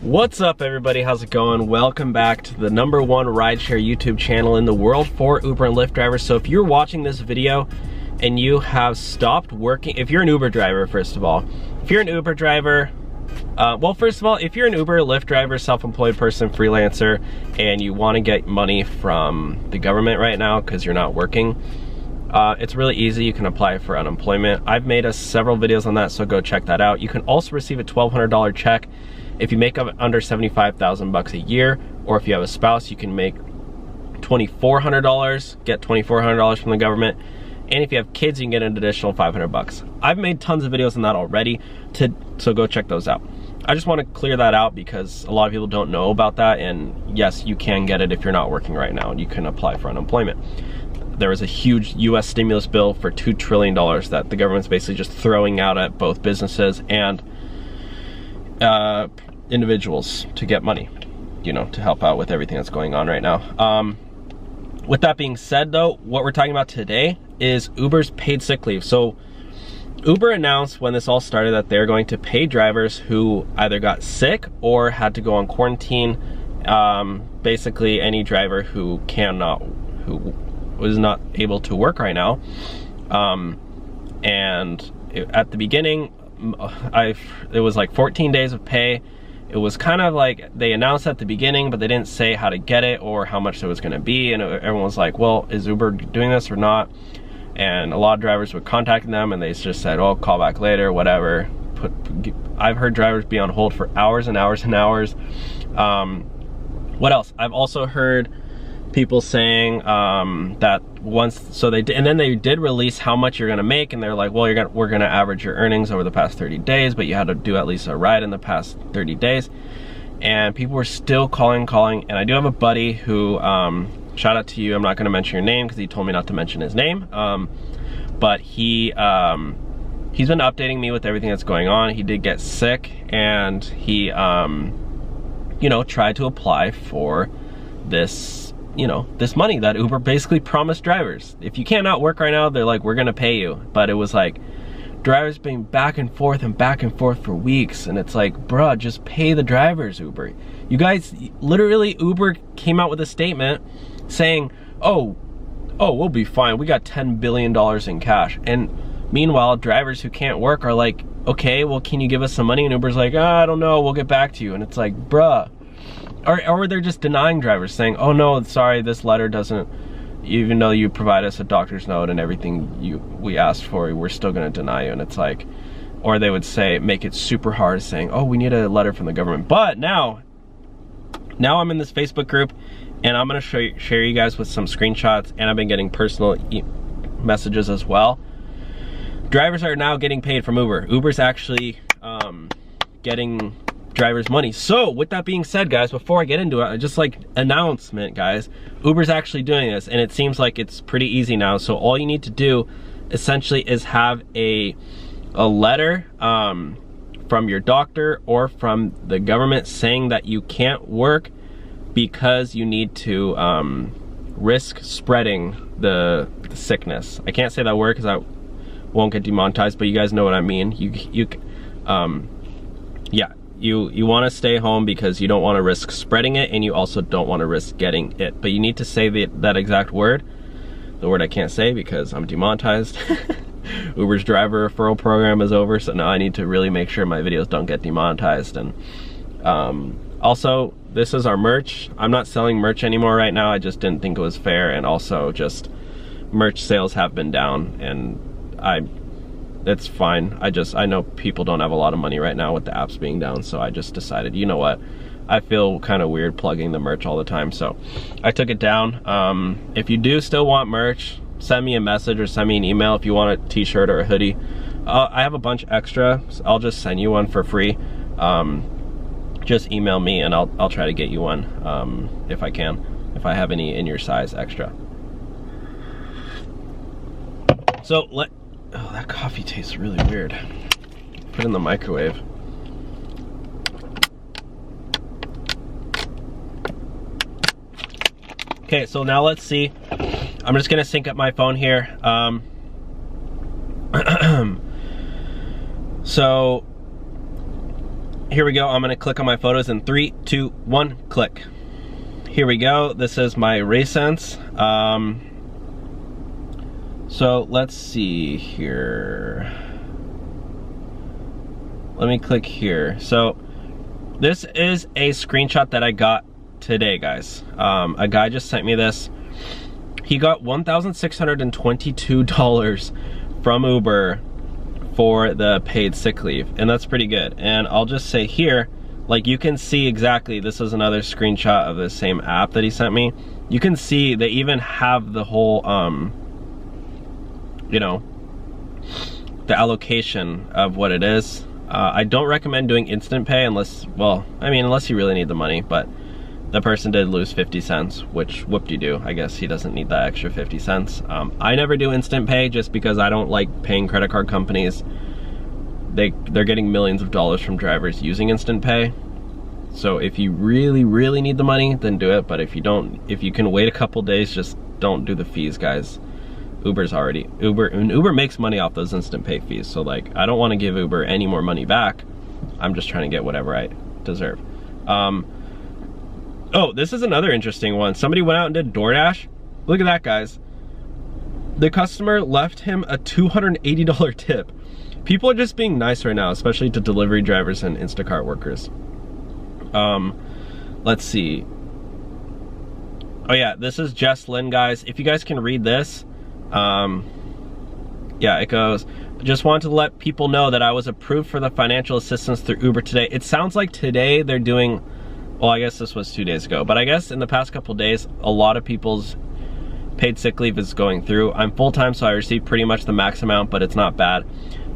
What's up everybody, how's it going? Welcome back to the #1 rideshare YouTube channel in the world for Uber and Lyft drivers. So if you're watching this video and you have stopped working, if you're an Uber driver, first of all, if you're an Uber driver, well, first of all, if you're an Uber, Lyft driver, self-employed person, freelancer, and you want to get money from the government right now because you're not working, it's really easy. You can apply for unemployment. I've made several videos on that, so go check that out. You can also receive a $1,200 check if you make under 75,000 bucks a year, or if you have a spouse, you can make $2,400, get $2,400 from the government. And if you have kids, you can get an additional 500 bucks. I've made tons of videos on that already, so go check those out. I just want to clear that out because a lot of people don't know about that, and yes, you can get it if you're not working right now, and you can apply for unemployment. There was a huge US stimulus bill for $2 trillion that the government's basically just throwing out at both businesses and individuals to get money, you know, to help out with everything that's going on right now. With that being said though, what we're talking about today is Uber's paid sick leave. So Uber announced when this all started that they're going to pay drivers who either got sick or had to go on quarantine. Basically any driver who was not able to work right now. At the beginning, it was like 14 days of pay. It was kind of like they announced at the beginning, but they didn't say how to get it or how much it was going to be. And everyone was like, well, is Uber doing this or not? And a lot of drivers were contacting them and they just said, oh, call back later, whatever. I've heard drivers be on hold for hours and hours and hours. What else? I've also heard people saying that and then they did release how much you're gonna make, and they're like, well, we're gonna average your earnings over the past 30 days, but you had to do at least a ride in the past 30 days. And people were still calling, and I do have a buddy who, shout out to you, I'm not gonna mention your name because he told me not to mention his name, but he's been updating me with everything that's going on. He did get sick, and he you know, tried to apply for this, you know, this money that Uber basically promised drivers. If you cannot work right now, they're like, we're gonna pay you. But it was like drivers being back and forth for weeks, and it's like, bruh, just pay the drivers, Uber. You guys, literally, Uber came out with a statement saying, oh, we'll be fine, we got $10 billion in cash. And meanwhile, drivers who can't work are like, okay, well, can you give us some money? And Uber's like, I don't know, we'll get back to you. And it's like, bruh. Or they're just denying drivers, saying, oh no, sorry, this letter doesn't, even though you provide us a doctor's note and everything we asked for, we're still gonna deny you. And it's like, or they would say, make it super hard, saying, oh, we need a letter from the government. But now I'm in this Facebook group, and I'm gonna share you guys with some screenshots, and I've been getting personal messages as well. Drivers are now getting paid from Uber. Uber's actually getting drivers money. So with that being said, guys, before I get into it, just like announcement, guys, Uber's actually doing this, and it seems like it's pretty easy now. So all you need to do essentially is have a letter from your doctor or from the government saying that you can't work because you need to risk spreading the sickness. I can't say that word because I won't get demonetized, but you guys know what I mean. Yeah. You want to stay home because you don't want to risk spreading it, and you also don't want to risk getting it. But you need to say that exact word, the word I can't say because I'm demonetized. Uber's driver referral program is over, so now I need to really make sure my videos don't get demonetized. And also, this is our merch. I'm not selling merch anymore right now. I just didn't think it was fair, and also just merch sales have been down, and it's fine. I know people don't have a lot of money right now with the apps being down, so I just decided, you know what, I feel kind of weird plugging the merch all the time, so I took it down. If you do still want merch, send me a message or send me an email if you want a t-shirt or a hoodie. I have a bunch extra, so I'll just send you one for free. Just email me and I'll try to get you one if I can, if I have any in your size extra. So oh, that coffee tastes really weird. Put it in the microwave. Okay, so now let's see. I'm just gonna sync up my phone here. So here we go. I'm gonna click on my photos in 3, 2, 1, click. Here we go. This is my RaySense. So let's see here. Let me click here. So this is a screenshot that I got today, guys. A guy just sent me this. He got $1,622 from Uber for the paid sick leave, and that's pretty good. And I'll just say here, like, you can see exactly, this is another screenshot of the same app that he sent me. You can see they even have the whole, you know, the allocation of what it is. I don't recommend doing instant pay unless, well, I mean, unless you really need the money, but the person did lose 50 cents, which whoop-de-doo. I guess he doesn't need that extra 50 cents. I never do instant pay just because I don't like paying credit card companies. They're getting millions of dollars from drivers using instant pay. So if you really, really need the money, then do it. But if you don't, if you can wait a couple days, just don't do the fees, guys. Uber makes money off those instant pay fees. So like, I don't want to give Uber any more money back. I'm just trying to get whatever I deserve. Oh, this is another interesting one. Somebody went out and did DoorDash. Look at that, guys. The customer left him a $280 tip. People are just being nice right now, especially to delivery drivers and Instacart workers. Let's see. Oh yeah, this is Jess Lynn, guys. If you guys can read this, yeah, it goes, just wanted to let people know that I was approved for the financial assistance through Uber today. It sounds like today they're doing, well, I guess this was 2 days ago, but I guess in the past couple days, a lot of people's paid sick leave is going through. I'm full-time, so I received pretty much the max amount, but it's not bad.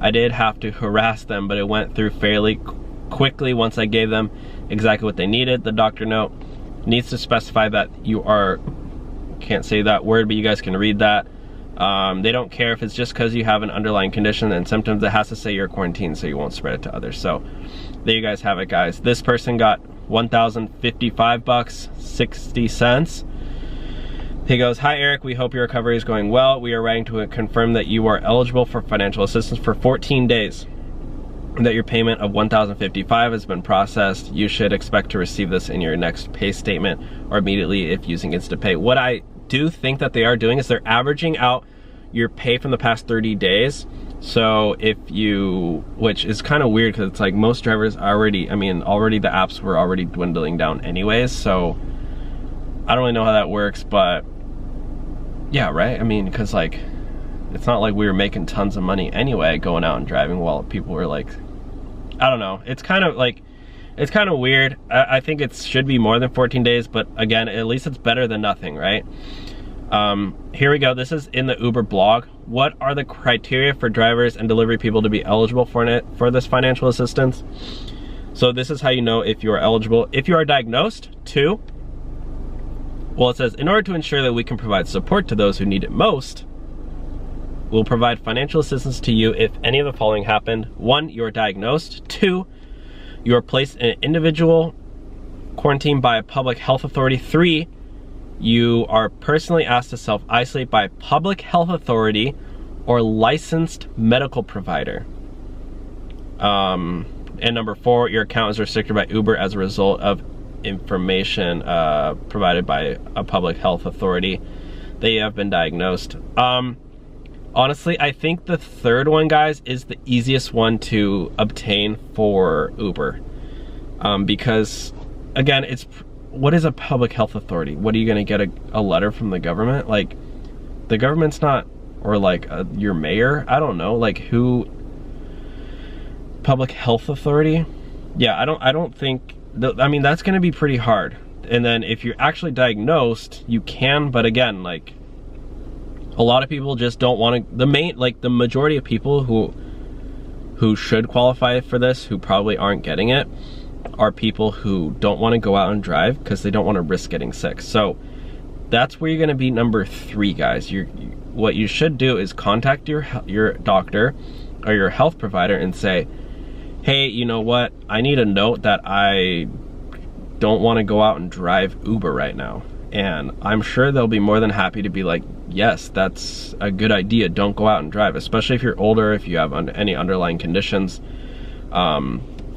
I did have to harass them, but it went through fairly quickly once I gave them exactly what they needed. The doctor note needs to specify that you are, can't say that word, but you guys can read that. They don't care if it's just because you have an underlying condition and symptoms. It has to say you're quarantined so you won't spread it to others. So there you guys have it, guys. This person got $1,055, 60 cents. He goes, hi Eric, we hope your recovery is going well. We are writing to confirm that you are eligible for financial assistance for 14 days and that your payment of $1,055 has been processed. You should expect to receive this in your next pay statement or immediately if using Instant Pay. What I do think that they are doing is they're averaging out your pay from the past 30 days. So if you, which is kind of weird because it's like most drivers already, I mean, already the apps were already dwindling down anyways. So I don't really know how that works, but yeah, right? I mean, because like, it's not like we were making tons of money anyway going out and driving while people were like, I don't know. It's kind of like, it's kind of weird. I think it should be more than 14 days, but again, at least it's better than nothing, right? Here we go. This is in the Uber blog. What are the criteria for drivers and delivery people to be eligible for this financial assistance? So this is how you know if you are eligible. If you are diagnosed, 2. Well, it says, in order to ensure that we can provide support to those who need it most, we'll provide financial assistance to you if any of the following happened. 1, you are diagnosed. 2, you are placed in an individual quarantine by a public health authority. 3, you are personally asked to self-isolate by a public health authority or licensed medical provider. And number 4, your account is restricted by Uber as a result of information provided by a public health authority. They have been diagnosed. Honestly, I think the third one, guys, is the easiest one to obtain for Uber. Because, again, it's, what is a public health authority? What are you gonna get a letter from the government? Like, the government's not, or like your mayor? I don't know, like who? Public health authority? Yeah, I don't think, I mean, that's gonna be pretty hard. And then if you're actually diagnosed, you can, but again, like, a lot of people just don't want to, the majority of people who should qualify for this, who probably aren't getting it, are people who don't want to go out and drive because they don't want to risk getting sick. So that's where you're going to be number 3, guys. What you should do is contact your doctor or your health provider and say, hey, you know what? I need a note that I don't want to go out and drive Uber right now. And I'm sure they'll be more than happy to be like, yes, that's a good idea. Don't go out and drive, especially if you're older, if you have any underlying conditions.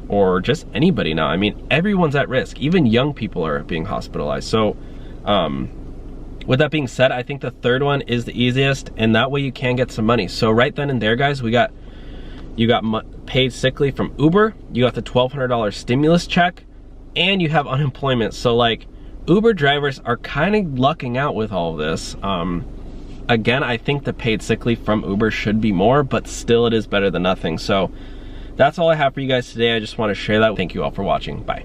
or just anybody now. I mean, everyone's at risk. Even young people are being hospitalized. So with that being said, I think the third one is the easiest, and that way you can get some money. So right then and there, guys, you got paid sick leave from Uber, you got the $1,200 stimulus check, and you have unemployment. So like, Uber drivers are kind of lucking out with all of this. Again, I think the paid sick leave from Uber should be more, but still it is better than nothing. So that's all I have for you guys today. I just want to share that. Thank you all for watching. Bye.